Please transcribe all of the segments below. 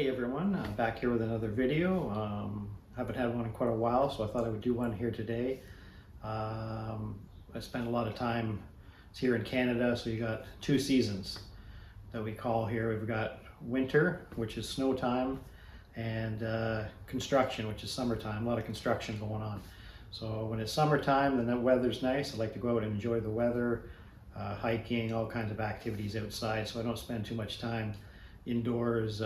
Hey everyone, back here with another video. Haven't had one in quite a while, so I thought I would do one here today. I spend a lot of time here in Canada, so you got two seasons that we call here. We've got winter, which is snow time, and construction, which is summertime. A lot of construction going on. So when it's summertime, then the weather's nice. I like to go out and enjoy the weather, hiking, all kinds of activities outside, so I don't spend too much time indoors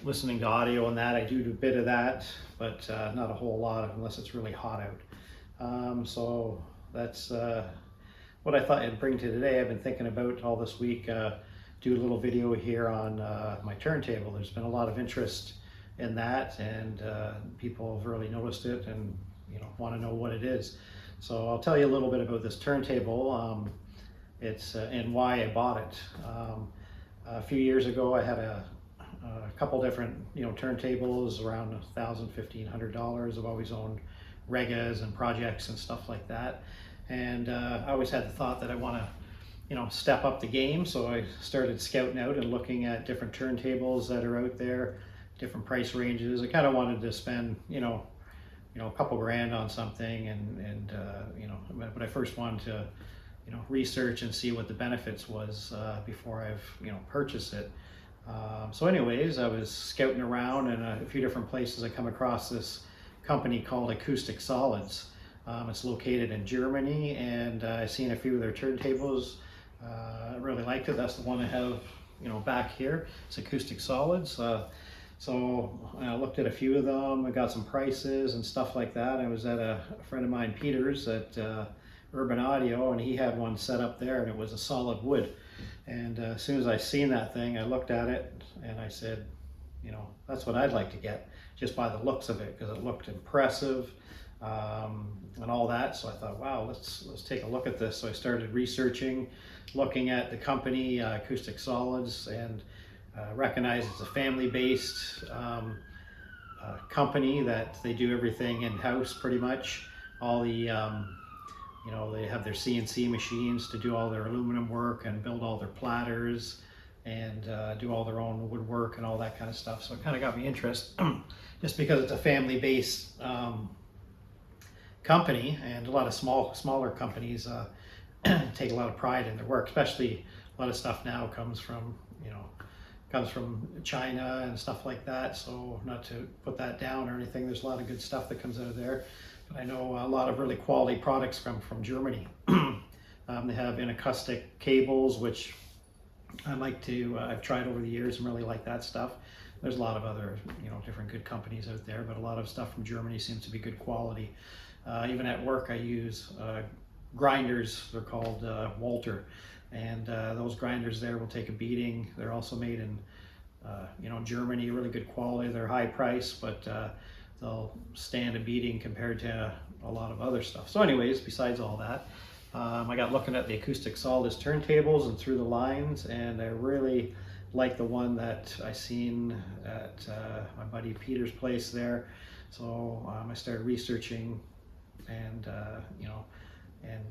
listening to audio and that. I do a bit of that, but not a whole lot unless it's really hot out. So that's what I thought I'd bring to today. I've been thinking about all this week, do a little video here on my turntable. There's been a lot of interest in that, and people have really noticed it and want to know what it is. So I'll tell you a little bit about this turntable. It's and why I bought it. A few years ago, I had a couple different, turntables around $1,000, $1,500. I've always owned regas and projects and stuff like that, and I always had the thought that I want to, step up the game. So I started scouting out and looking at different turntables that are out there, different price ranges. I kind of wanted to spend, a couple grand on something, but I first wanted to research and see what the benefits was before I've purchased it. So anyways, I was scouting around, and a few different places I come across this company called Acoustic Solids. It's located in Germany, and I've seen a few of their turntables. I really liked it. That's the one I have back here. It's Acoustic Solids. So I looked at a few of them. I got some prices and stuff like that. I was at a friend of mine, Peter's, at Urban Audio, and he had one set up there, and it was a solid wood. And as soon as I seen that thing, I looked at it and I said, that's what I'd like to get, just by the looks of it, because it looked impressive and all that. So I thought, wow, let's take a look at this. So I started researching, looking at the company Acoustic Solids, and recognized it's a family-based company that they do everything in-house pretty much. All the they have their CNC machines to do all their aluminum work and build all their platters and do all their own woodwork and all that kind of stuff. So it kind of got me interested just because it's a family-based company, and a lot of smaller companies take a lot of pride in their work. Especially a lot of stuff now comes from China and stuff like that. So not to put that down or anything, there's a lot of good stuff that comes out of there. But I know a lot of really quality products come from Germany. They have acoustic cables, which I like to, I've tried over the years and really like that stuff. There's a lot of other, different good companies out there, but a lot of stuff from Germany seems to be good quality. Even at work, I use grinders. They're called Walter. And those grinders there will take a beating. They're also made in, Germany, really good quality. They're high price, but they'll stand a beating compared to a lot of other stuff. So anyways, besides all that, I got looking at the Acoustic Solids turntables and through the lines, and I really like the one that I seen at my buddy Peter's place there. So I started researching and, and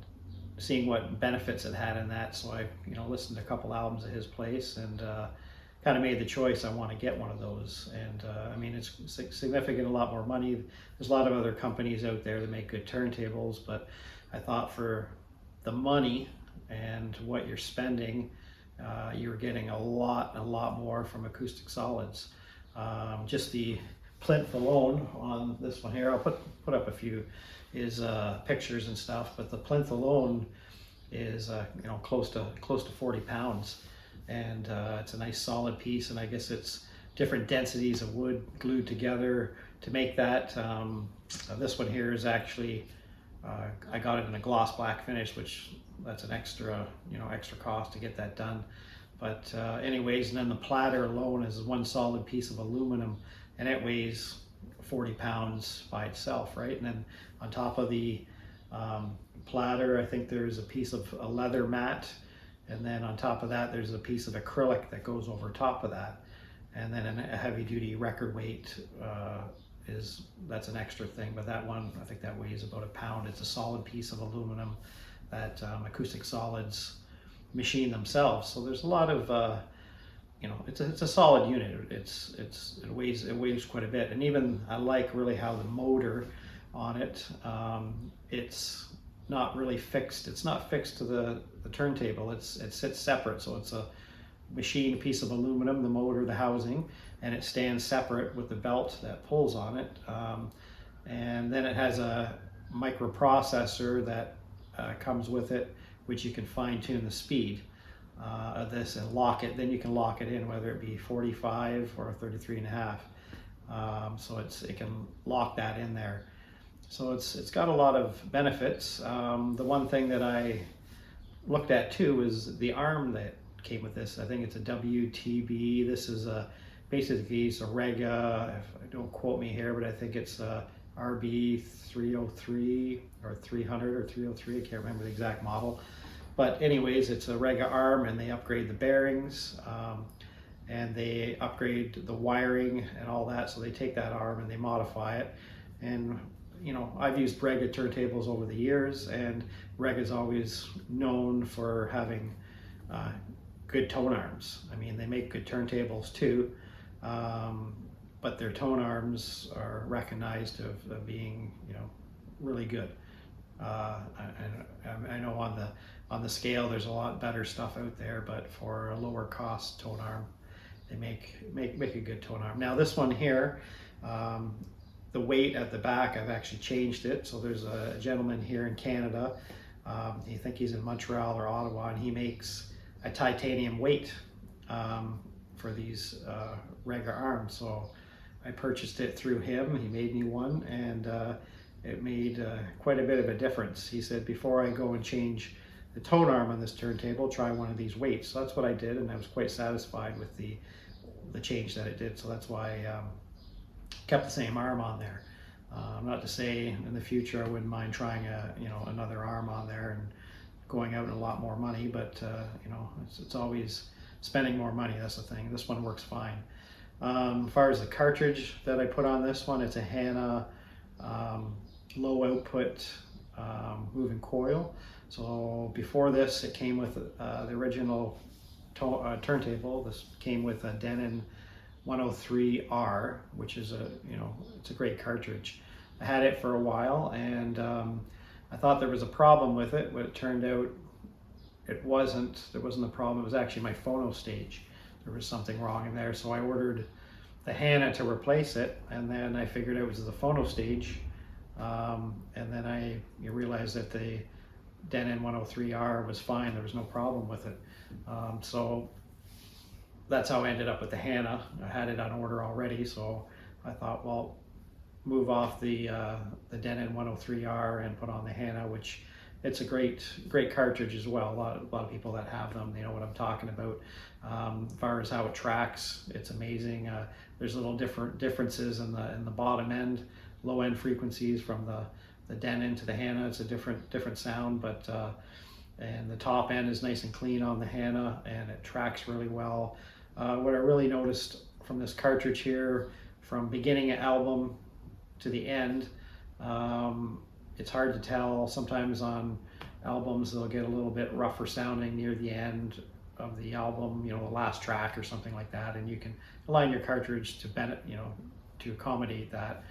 seeing what benefits it had in that. So I, listened to a couple albums at his place, and kind of made the choice I want to get one of those. And I mean, it's significant, a lot more money. There's a lot of other companies out there that make good turntables, but I thought for the money and what you're spending, you're getting a lot more from Acoustic Solids. Just the plinth alone on this one here, I'll put up a few is pictures and stuff, but the plinth alone is close to 40 pounds, and it's a nice solid piece. And I guess it's different densities of wood glued together to make that. This one here is actually I got it in a gloss black finish, which that's an extra cost to get that done. But anyways, and then the platter alone is one solid piece of aluminum, and it weighs 40 pounds by itself, right? And then on top of the platter, I think there's a piece of a leather mat, and then on top of that there's a piece of acrylic that goes over top of that, and then a heavy duty record weight that's an extra thing. But that one, I think that weighs about a pound. It's a solid piece of aluminum that Acoustic Solids machine themselves. So there's a lot of you know, it's a solid unit. It weighs quite a bit, and even I like really how the motor on it, it's not really fixed. It's not fixed to the turntable. It sits separate, so it's a machined piece of aluminum, the motor, the housing, and it stands separate with the belt that pulls on it. And then it has a microprocessor that comes with it, which you can fine tune the speed of this and lock it. Then you can lock it in, whether it be 45 or 33.5. So it can lock that in there. So it's got a lot of benefits. The one thing that I looked at too is the arm that came with this. I think it's a WTB. This is basically it's a Rega. Don't quote me here, but I think it's a RB 303 or 300 or 303. I can't remember the exact model. But anyways, it's a Rega arm, and they upgrade the bearings, and they upgrade the wiring and all that. So they take that arm and they modify it. And you know, I've used Rega turntables over the years, and Rega's always known for having good tone arms. I mean, they make good turntables too, but their tone arms are recognized of being, you know, really good. I know on the scale there's a lot better stuff out there, but for a lower cost tone arm, they make a good tone arm. Now this one here, the weight at the back, I've actually changed it. So there's a gentleman here in Canada, I think he's in Montreal or Ottawa, and he makes a titanium weight for these Rega arms. So I purchased it through him. He made me one, and it made quite a bit of a difference. He said, before I go and change the tone arm on this turntable, try one of these weights. So that's what I did, and I was quite satisfied with the change that it did. So that's why I kept the same arm on there. Not to say in the future I wouldn't mind trying another arm on there and going out a lot more money, but you know, it's always spending more money. That's the thing. This one works fine. As far as the cartridge that I put on this one, it's a Hanna low output moving coil. So before this, it came with the original turntable. This came with a Denon 103R, which is it's a great cartridge. I had it for a while, and I thought there was a problem with it, but it turned out there wasn't a problem. It was actually my phono stage. There was something wrong in there, so I ordered the Hanna to replace it, and then I figured it was the phono stage, and then I realized that the Denon 103R was fine. There was no problem with it. So that's how I ended up with the Hanna. I had it on order already, so I thought, well, move off the Denon 103R and put on the Hanna, which it's a great cartridge as well. A lot of people that have them, they know what I'm talking about. As far as how it tracks, it's amazing. There's little differences in the bottom end, low end frequencies from the Denon to the Hanna. It's a different sound, but and the top end is nice and clean on the Hanna, and it tracks really well. What I really noticed from this cartridge here, from beginning of album to the end, it's hard to tell. Sometimes on albums they'll get a little bit rougher sounding near the end of the album, the last track or something like that, and you can align your cartridge to accommodate that.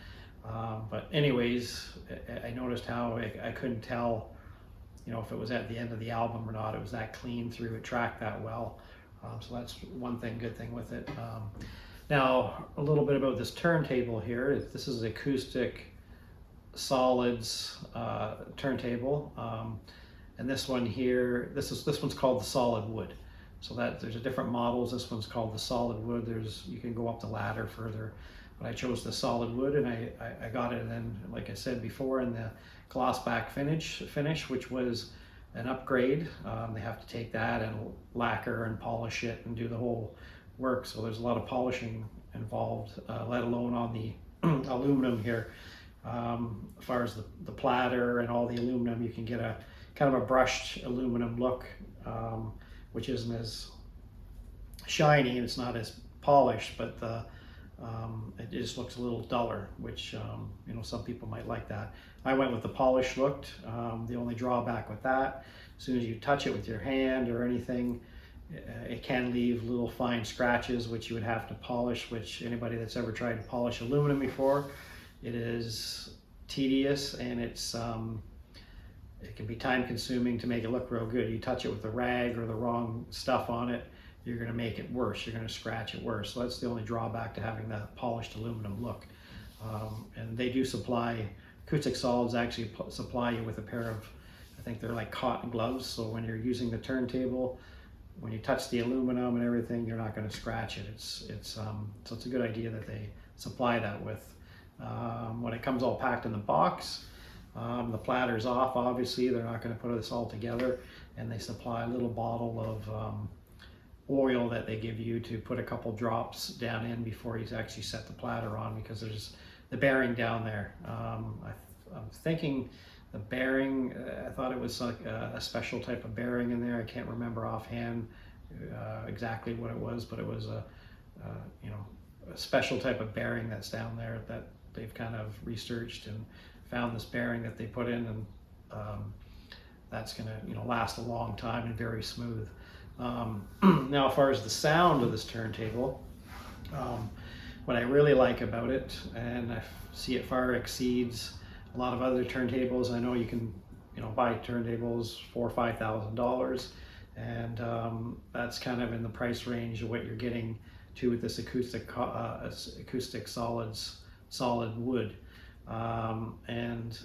But anyways, I noticed how I couldn't tell if it was at the end of the album or not. It was that clean through, it tracked that well. So that's one good thing with it. Now, a little bit about this turntable here. This is an Acoustic solids turntable, and this one here, this one's called the solid wood. So that there's different models. This one's called the solid wood. You can go up the ladder further, but I chose the solid wood, and I got it in, like I said before, in the gloss back finish, which was an upgrade. They have to take that and lacquer and polish it and do the whole work. So there's a lot of polishing involved, let alone on the aluminum here. As far as the platter and all the aluminum, you can get a kind of a brushed aluminum look, which isn't as shiny and it's not as polished, but it just looks a little duller, which some people might like that. I went with the polished look. The only drawback with that, as soon as you touch it with your hand or anything, It can leave little fine scratches which you would have to polish, which anybody that's ever tried to polish aluminum before, it is tedious, and it can be time consuming to make it look real good. You touch it with a rag or the wrong stuff on it, you're going to make it worse. You're going to scratch it worse. So that's the only drawback to having that polished aluminum look. And they do supply, Acoustic Solids actually supply you with a pair of, I think they're like cotton gloves. So when you're using the turntable, when you touch the aluminum and everything, you're not going to scratch it. So it's a good idea that they supply that with. When it comes all packed in the box, the platter's off, obviously. They're not going to put this all together, and they supply a little bottle of oil that they give you to put a couple drops down in before you actually set the platter on, because there's the bearing down there. I'm thinking the bearing, I thought it was like a special type of bearing in there. I can't remember offhand exactly what it was, but it was a special type of bearing that's down there that they've kind of researched and found this bearing that they put in, and that's going to last a long time and very smooth. Now, as far as the sound of this turntable, what I really like about it, and I see it far exceeds a lot of other turntables. I know you can buy turntables $4,000 or $5,000, and that's kind of in the price range of what you're getting to with this acoustic solids solid wood. And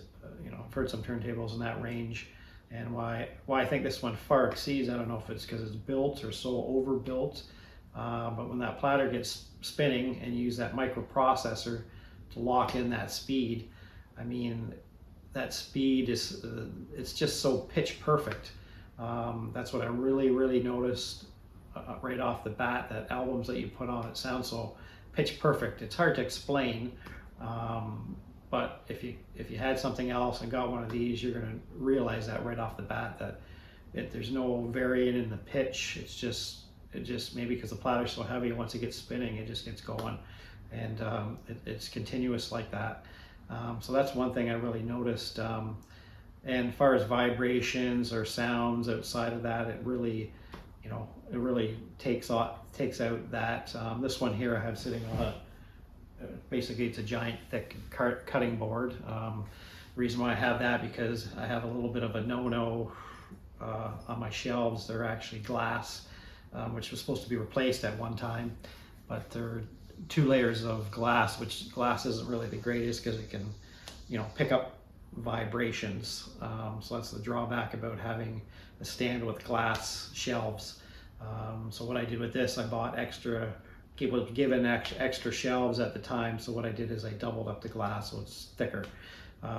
I've heard some turntables in that range, and why I think this one far exceeds, I don't know if it's because it's built or so overbuilt, but when that platter gets spinning and you use that microprocessor to lock in that speed, I mean, that speed is it's just so pitch perfect. That's what I really noticed right off the bat, that albums that you put on it sound so pitch perfect. It's hard to explain, but if you had something else and got one of these, you're going to realize that right off the bat, that there's no variant in the pitch. It just maybe because the platter's so heavy, once it gets spinning, it just gets going, and it's continuous like that. So that's one thing I really noticed. And as far as vibrations or sounds outside of that, it really takes out that. This one here I have sitting on basically it's a giant thick cutting board. The reason why I have that, because I have a little bit of a no-no on my shelves. They're actually glass, which was supposed to be replaced at one time, but they're 2 layers of glass, which glass isn't really the greatest because it can pick up vibrations. So that's the drawback about having a stand with glass shelves. So what I did with this, I bought was given extra shelves at the time. So what I did is I doubled up the glass so it's thicker.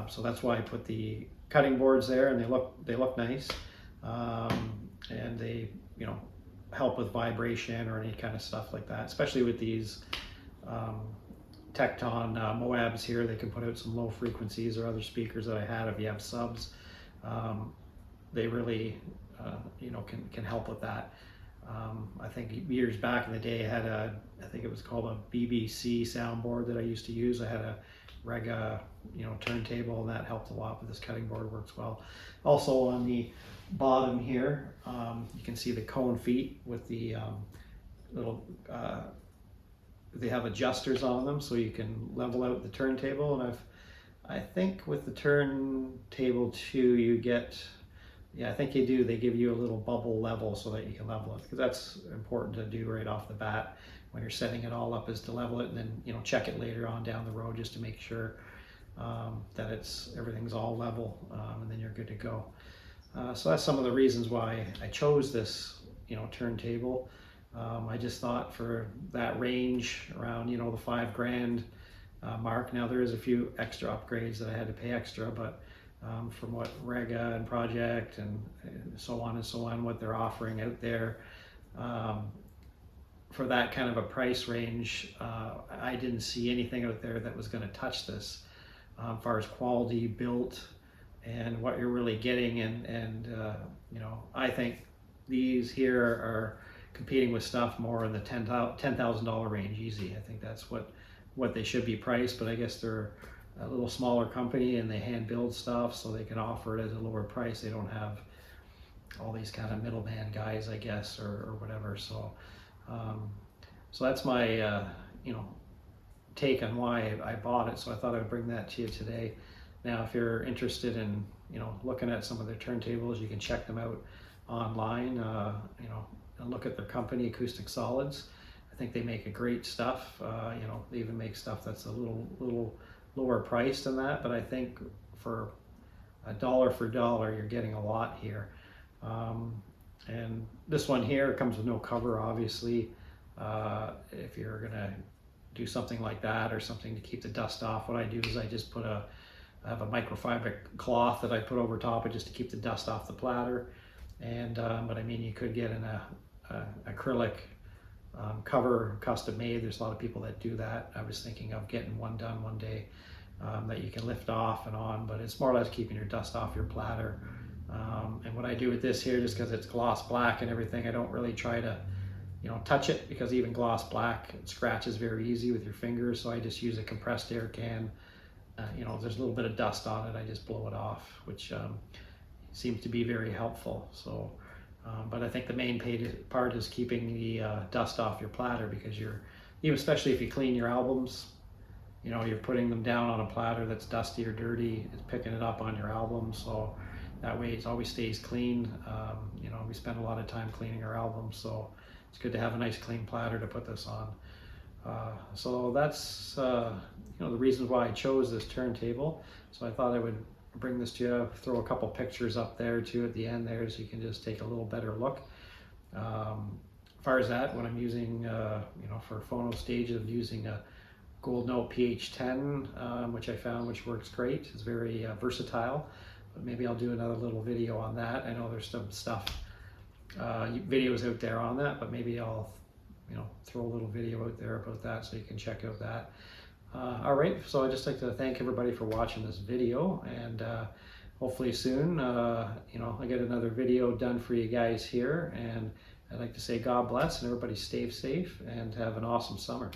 So that's why I put the cutting boards there, and they look nice, and they help with vibration or any kind of stuff like that. Especially with these Tecton Moabs here, they can put out some low frequencies, or other speakers that I had. If you have subs, they really can help with that. I think years back in the day, I had I think it was called a BBC soundboard that I used to use. I had a Rega turntable, and that helped a lot, but this cutting board works well. Also on the bottom here, you can see the cone feet with the little they have adjusters on them, so you can level out the turntable. And I think with the turntable too, you get, I think you do, they give you a little bubble level so that you can level it, because that's important to do right off the bat when you're setting it all up, is to level it, and then check it later on down the road just to make sure that everything's all level, and then you're good to go. So that's some of the reasons why I chose this turntable. I just thought for that range around the $5,000 mark. Now there is a few extra upgrades that I had to pay extra, but from what Rega and Project and so on, what they're offering out there, for that kind of a price range, I didn't see anything out there that was going to touch this, as far as quality, built, and what you're really getting. And I think these here are competing with stuff more in the $10,000 range easy. I think that's what they should be priced, but I guess they're a little smaller company and they hand build stuff, so they can offer it at a lower price. They don't have all these kind of middleman guys, I guess, or whatever. So so that's my you know, take on why I bought it. So I thought I would bring that to you today. Now, if you're interested in, you know, looking at some of their turntables, you can check them out online. You know, and look at their company, Acoustic Solids. I think they make a great stuff. You know, they even make stuff that's a little lower priced than that, but I think for $1 for $1, you're getting a lot here. And this one here comes with no cover, obviously. If you're gonna do something like that or something to keep the dust off, what I do is I just I have a microfiber cloth that I put over top of just to keep the dust off the platter. And but I mean, you could get an acrylic cover custom made. There's a lot of people that do that. I was thinking of getting one done one day that you can lift off and on, but it's more or less keeping your dust off your platter. And what I do with this here, just because it's gloss black and everything, I don't really try to, you know, touch it, because even gloss black, it scratches very easy with your fingers. So I just use a compressed air can. You know, if there's a little bit of dust on it, I just blow it off, which seems to be very helpful. So, but I think the main part is keeping the dust off your platter, because even especially if you clean your albums, you know, you're putting them down on a platter that's dusty or dirty, it's picking it up on your album. So that way it always stays clean. You know, we spend a lot of time cleaning our albums, so it's good to have a nice clean platter to put this on. So that's you know, the reasons why I chose this turntable. So I thought I would bring this to you, throw a couple pictures up there too at the end there, so you can just take a little better look. As far as that, when I'm using, you know, for phono stages, I'm using a Gold Note PH10, which I found which works great. It's very versatile, but maybe I'll do another little video on that. I know there's some stuff, videos out there on that, but maybe I'll, you know, throw a little video out there about that so you can check out that. All right, so I'd just like to thank everybody for watching this video, and hopefully soon, you know, I get another video done for you guys here, and I'd like to say God bless and everybody stay safe and have an awesome summer.